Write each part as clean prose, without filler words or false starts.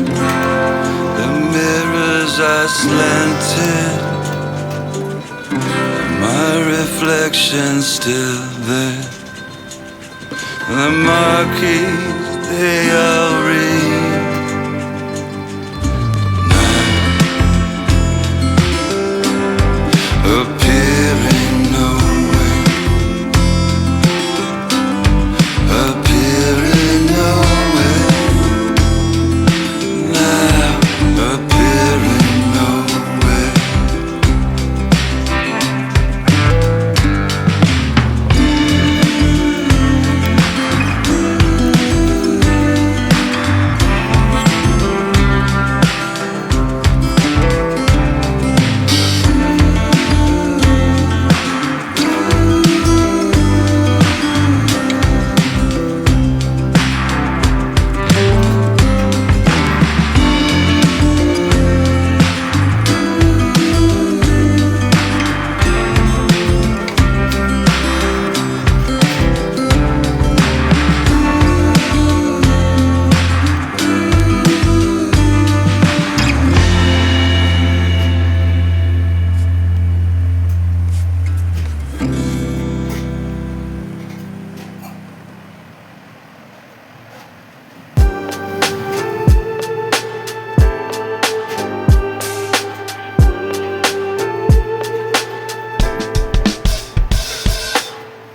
The mirrors are slanted, my reflection's still there. The marquees, they all read appearing nowhere, appearing nowhere, now appearing nowhere.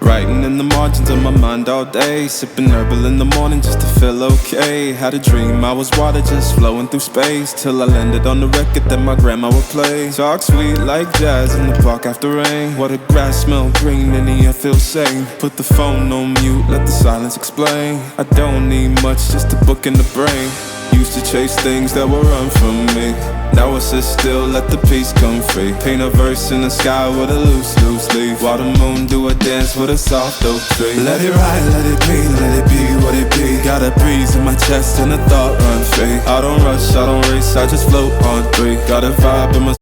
Writing in the margins of my mind all day, sipping herbal in the morning just to feel okay. Had a dream I was water just flowing through space, till I landed on the record that my grandma would play. Talk sweet like jazz in the park after rain. Water grass smell green and the air feels sane. Put the phone on mute, let the silence explain. I don't need much, just a book in the brain. Used to chase things that were run from me. Now I sit still, let the peace come free. Paint a verse in the sky with a loose leaf. While the moon do a dance with a soft oak tree. Let it ride, let it be, let it be what it be. Got a breeze in my chest and a thought run free. I don't rush, I don't race, I just float on three. Got a vibe in my